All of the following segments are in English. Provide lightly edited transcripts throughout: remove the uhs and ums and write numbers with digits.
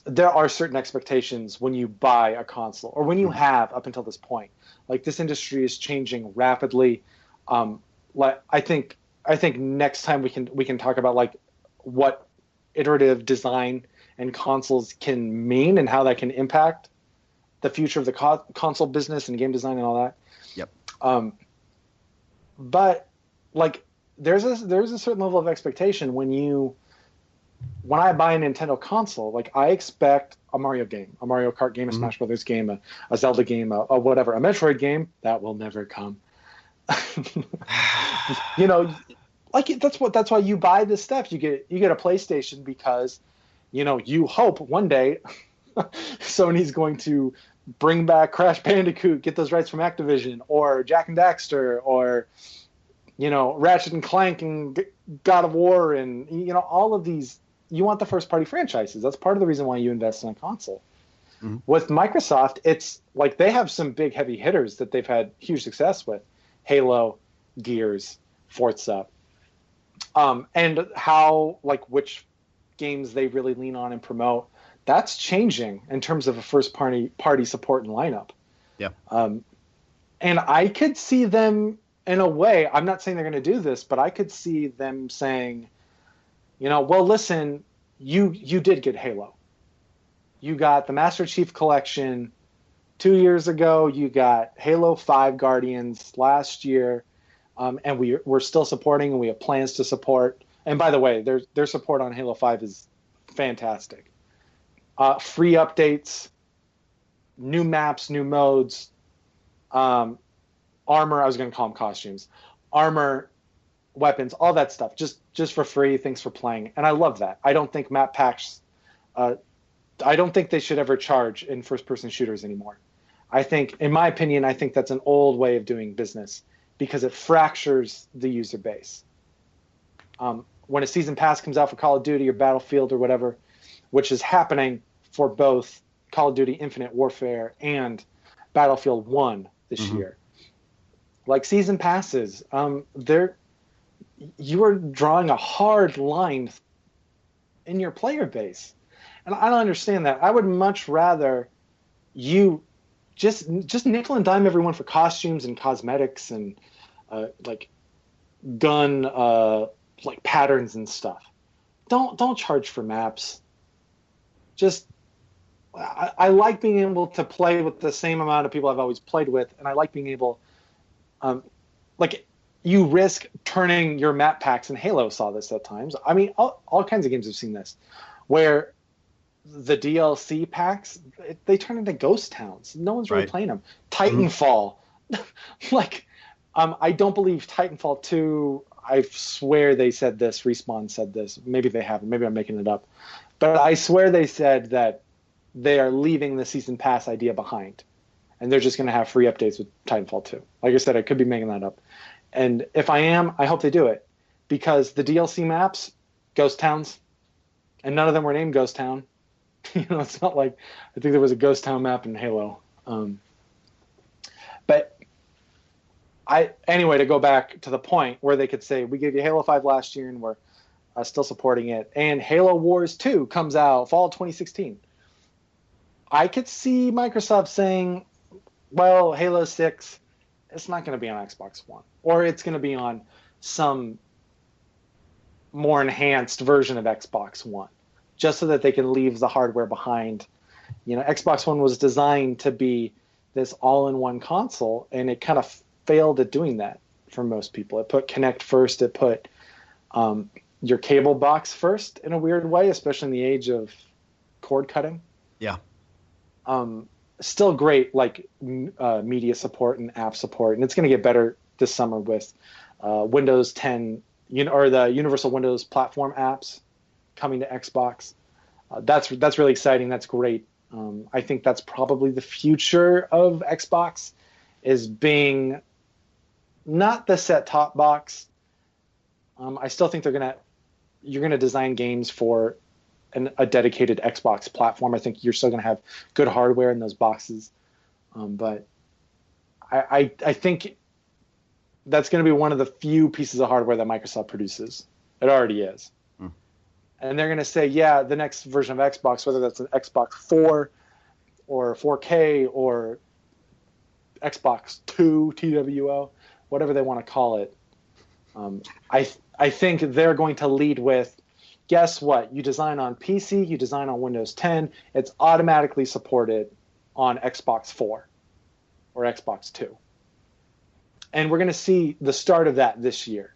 there are certain expectations when you buy a console or when you have up until this point. Like this industry is changing rapidly. Like I think next time we can talk about like what iterative design and consoles can mean and how that can impact the future of the console business and game design and all that. Yep. But like there's a certain level of expectation when I buy a Nintendo console, like I expect a Mario game, a Mario Kart game, a Smash Brothers game, a Zelda game, a whatever, a Metroid game. That will never come. You know, like that's why you buy this stuff. You get a PlayStation because, you know, you hope one day Sony's going to bring back Crash Bandicoot, get those rights from Activision, or Jack and Daxter, or, you know, Ratchet and Clank and God of War, and, you know, all of these. You want the first party franchises. That's part of the reason why you invest in a console. Mm-hmm. With Microsoft, it's like they have some big heavy hitters that they've had huge success with. Halo, Gears, Forza. And how, like, which games they really lean on and promote, that's changing in terms of a first party support and lineup. Yeah. And I could see them, in a way, I'm not saying they're going to do this, but I could see them saying, you know, well, listen, you did get Halo. You got the Master Chief Collection 2 years ago. You got Halo 5 Guardians last year. And we're still supporting, and we have plans to support. And by the way, their support on Halo 5 is fantastic. Free updates, new maps, new modes, armor. I was going to call them costumes. Armor, weapons, all that stuff, just for free. Thanks for playing. And I love that. I don't think map packs, I don't think they should ever charge in first-person shooters anymore. I think, in my opinion, I think that's an old way of doing business because it fractures the user base. When a season pass comes out for Call of Duty or Battlefield or whatever, which is happening for both Call of Duty Infinite Warfare and Battlefield 1 this year, like season passes, you are drawing a hard line in your player base. And I don't understand that. I would much rather you just nickel and dime everyone for costumes and cosmetics and like gun like patterns and stuff. Don't charge for maps. Just I like being able to play with the same amount of people I've always played with, and I like being able like you risk turning your map packs, and Halo saw this at times. I mean, all kinds of games have seen this, where the DLC packs, they turn into ghost towns. No one's really playing them. Titanfall. Like, I don't believe Titanfall 2, I swear they said this, Respawn said this. Maybe they haven't. Maybe I'm making it up. But I swear they said that they are leaving the season pass idea behind. And they're just going to have free updates with Titanfall 2. Like I said, I could be making that up. And if I am, I hope they do it. Because the DLC maps, ghost towns, and none of them were named Ghost Town. You know, it's not like, I think there was a Ghost Town map in Halo. But anyway, to go back to the point where they could say, we gave you Halo 5 last year and we're still supporting it. And Halo Wars 2 comes out fall 2016. I could see Microsoft saying, well, Halo 6, it's not going to be on Xbox One. Or it's going to be on some more enhanced version of Xbox One, just so that they can leave the hardware behind. You know, Xbox One was designed to be this all-in-one console, and it kind of failed at doing that for most people. It put Kinect first. It put your cable box first in a weird way, especially in the age of cord cutting. Yeah. Still great, like media support and app support, and it's going to get better this summer with Windows 10, or the Universal Windows Platform apps coming to Xbox. That's really exciting. That's great. I think that's probably the future of Xbox, is being not the set-top box. I still think you're gonna design games for a dedicated Xbox platform. I think you're still gonna have good hardware in those boxes, but I think that's going to be one of the few pieces of hardware that Microsoft produces. It already is. and they're going to say, yeah, the next version of Xbox, whether that's an Xbox 4 or 4K or Xbox 2 TWO, whatever they want to call it. I think they're going to lead with, guess what? You design on PC, you design on Windows 10, it's automatically supported on Xbox 4 or Xbox 2. And we're going to see the start of that this year.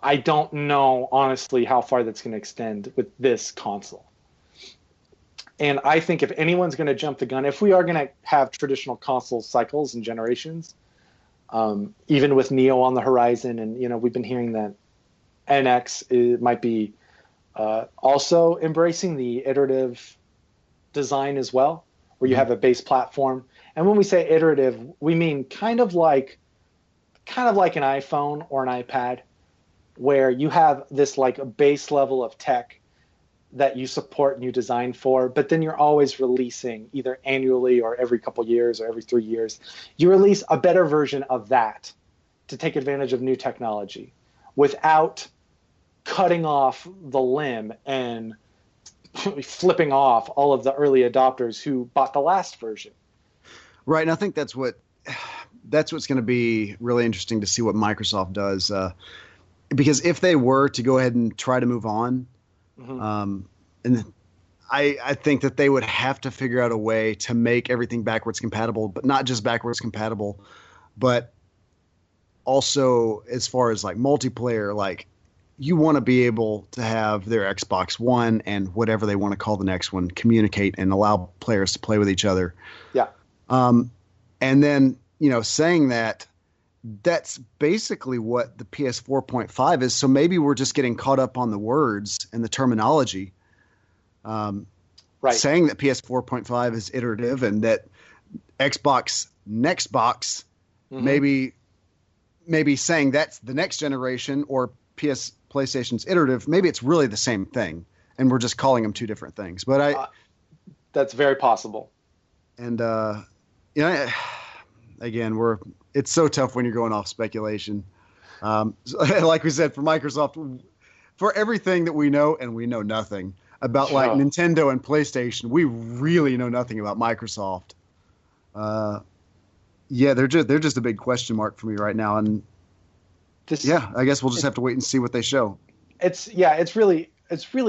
I don't know, honestly, how far that's going to extend with this console. And I think if anyone's going to jump the gun, if we are going to have traditional console cycles and generations, even with Neo on the horizon, and we've been hearing that NX might be also embracing the iterative design as well, where you have a base platform. And when we say iterative, we mean kind of like an iPhone or an iPad, where you have this like a base level of tech that you support and you design for, but then you're always releasing either annually or every couple years or every 3 years. You release a better version of that to take advantage of new technology without cutting off the limb and flipping off all of the early adopters who bought the last version. Right, and I think that's what's going to be really interesting to see what Microsoft does, because if they were to go ahead and try to move on, and I think that they would have to figure out a way to make everything backwards compatible, but not just backwards compatible, but also as far as like multiplayer, like you want to be able to have their Xbox One and whatever they want to call the next one communicate and allow players to play with each other. Yeah. And then, saying that, that's basically what the PS 4.5 is. So maybe we're just getting caught up on the words and the terminology. Right. Saying that PS 4.5 is iterative and that Xbox Next Box, maybe saying that's the next generation, or PlayStation's iterative, maybe it's really the same thing and we're just calling them two different things. But that's very possible. And again, it's so tough when you're going off speculation. Like we said, for Microsoft, for everything that we know, and we know nothing about like Nintendo and PlayStation, we really know nothing about Microsoft. Yeah, they're just a big question mark for me right now. And I guess we'll just have to wait and see what they show. It's really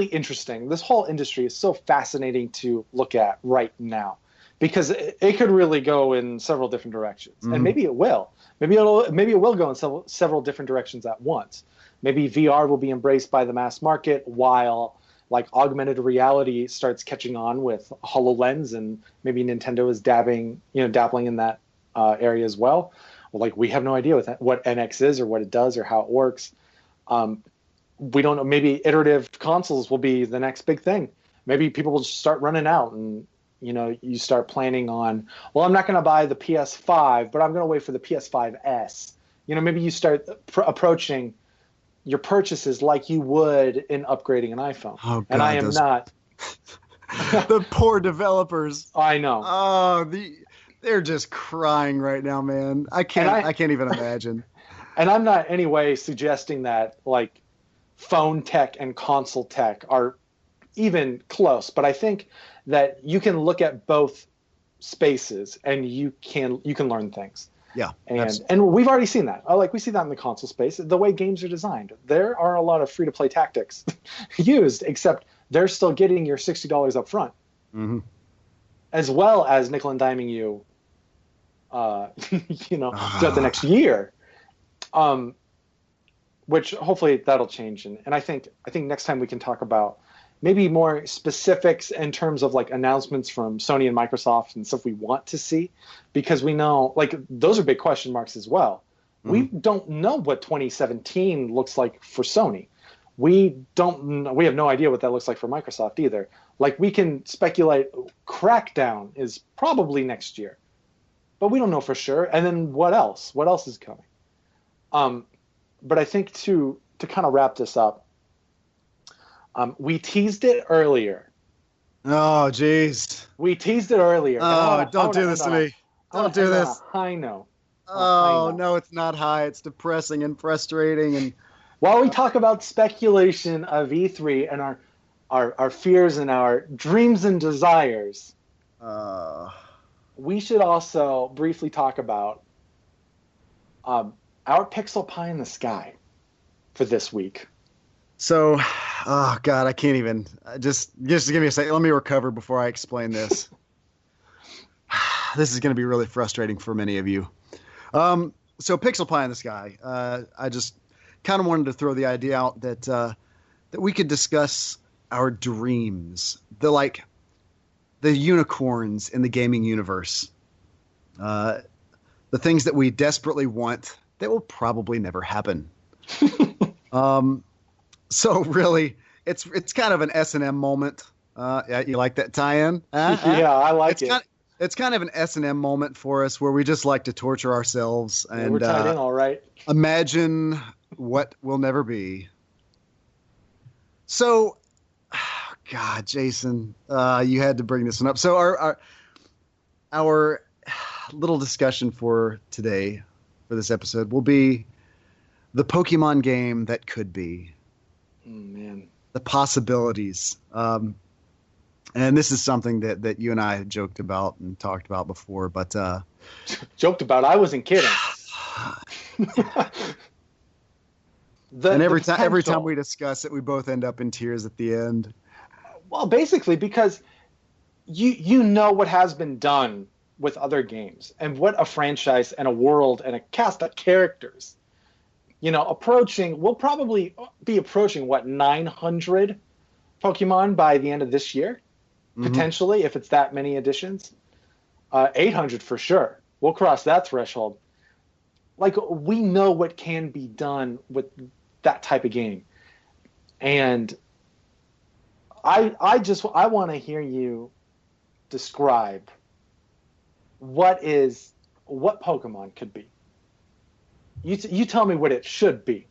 interesting. This whole industry is so fascinating to look at right now, because it could really go in several different directions, and maybe it will. Maybe it will go in several different directions at once. Maybe VR will be embraced by the mass market, while like augmented reality starts catching on with HoloLens, and maybe Nintendo is dabbling in that area as well. Like, we have no idea what NX is or what it does or how it works. We don't know. Maybe iterative consoles will be the next big thing. Maybe people will just start running out, and you start planning on, well, I'm not going to buy the PS5, but I'm going to wait for the PS5S. Maybe you start approaching your purchases like you would in upgrading an iPhone. Oh, God, and I am not. The poor developers. I know. Oh, they're just crying right now, man. I can't even imagine. And I'm not any way suggesting that like phone tech and console tech are even close, but I think that you can look at both spaces and you can learn things. Yeah. And we've already seen that. We see that in the console space, the way games are designed. There are a lot of free-to-play tactics used, except they're still getting your $60 up front. As well as nickel and diming you throughout the next year. Which hopefully that'll change. And I think next time we can talk about maybe more specifics in terms of like announcements from Sony and Microsoft and stuff we want to see, because we know like those are big question marks as well. We don't know what 2017 looks like for Sony. We have no idea what that looks like for Microsoft either. Like, we can speculate Crackdown is probably next year, but we don't know for sure. And then what else? What else is coming? But I think to kind of wrap this up, we teased it earlier. Oh, jeez. We teased it earlier. Oh, don't do this to me. Don't do this. High note. Oh, no, it's not high. It's depressing and frustrating. And while we talk about speculation of E3 and our fears and our dreams and desires, we should also briefly talk about our pixel pie in the sky for this week. So, oh God, I can't even. Just give me a second. Let me recover before I explain this. This is going to be really frustrating for many of you. So pixel pie in the sky. I just kind of wanted to throw the idea out that we could discuss our dreams, the unicorns in the gaming universe, the things that we desperately want that will probably never happen. So really, it's kind of an S&M moment. You like that tie-in? Yeah, I like it. It's kind of an S&M moment for us where we just like to torture ourselves and we're tied in all right. Imagine what will never be. So, God, Jason, you had to bring this one up. So our little discussion for today, for this episode, will be the Pokemon game that could be. Oh, man. The possibilities. And this is something that you and I had joked about and talked about before, but joked about. I wasn't kidding. And every time we discuss it, we both end up in tears at the end. Well, basically, because you know what has been done with other games and what a franchise and a world and a cast of characters, we'll probably be approaching 900 Pokemon by the end of this year. Potentially, if it's that many editions. 800 for sure. We'll cross that threshold. We know what can be done with that type of game. And I want to hear you describe what Pokemon could be. You tell me what it should be.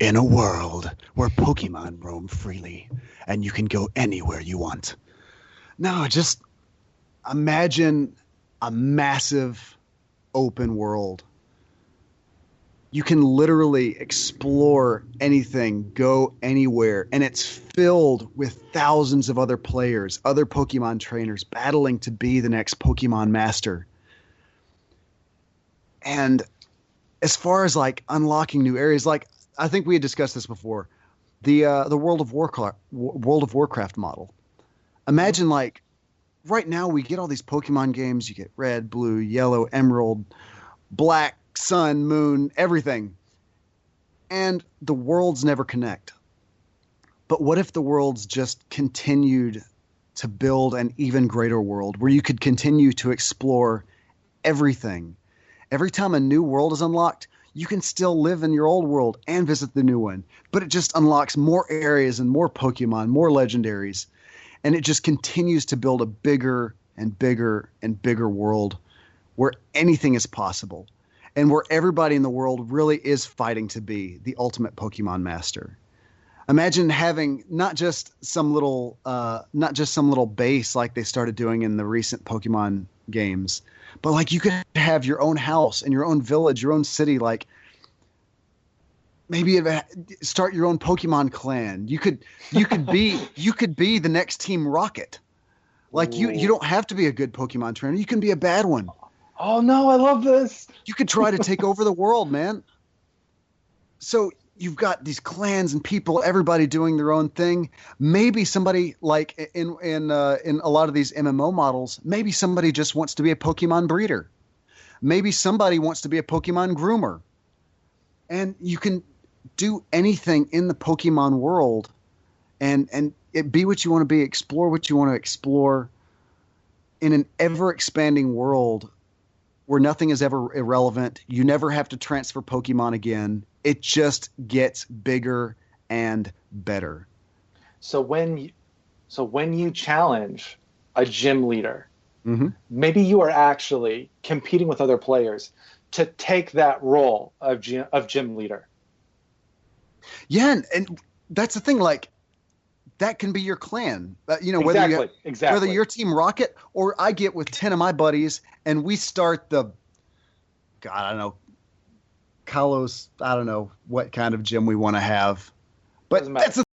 In a world where Pokemon roam freely and you can go anywhere you want. No, just imagine a massive open world. You can literally explore anything, go anywhere, and it's filled with thousands of other players, other Pokemon trainers battling to be the next Pokemon master. And as far as unlocking new areas, I think we had discussed this before. The World of Warcraft model. Imagine right now we get all these Pokemon games. You get Red, Blue, Yellow, Emerald, Black, Sun, Moon, everything. And the worlds never connect. But what if the worlds just continued to build an even greater world where you could continue to explore everything? Every time a new world is unlocked, you can still live in your old world and visit the new one, but it just unlocks more areas and more Pokemon, more legendaries, and it just continues to build a bigger and bigger and bigger world where anything is possible and where everybody in the world really is fighting to be the ultimate Pokemon master. Imagine having not just some little base like they started doing in the recent Pokemon games, but you could have your own house and your own village, your own city. Maybe start your own Pokemon clan. You could be the next Team Rocket. You don't have to be a good Pokemon trainer. You can be a bad one. Oh no, I love this. You could try to take over the world, man. So you've got these clans and people, everybody doing their own thing. Maybe somebody in a lot of these MMO models, maybe somebody just wants to be a Pokemon breeder. Maybe somebody wants to be a Pokemon groomer. And you can do anything in the Pokemon world and it be what you want to be, explore what you want to explore in an ever-expanding world where nothing is ever irrelevant. You never have to transfer Pokemon again. It just gets bigger and better. So when you challenge a gym leader, maybe you are actually competing with other players to take that role of gym leader. Yeah, and that's the thing. That can be your clan. Exactly. Whether you're Team Rocket or I get with 10 of my buddies and we start Kalos, I don't know what kind of gym we want to have. But that's the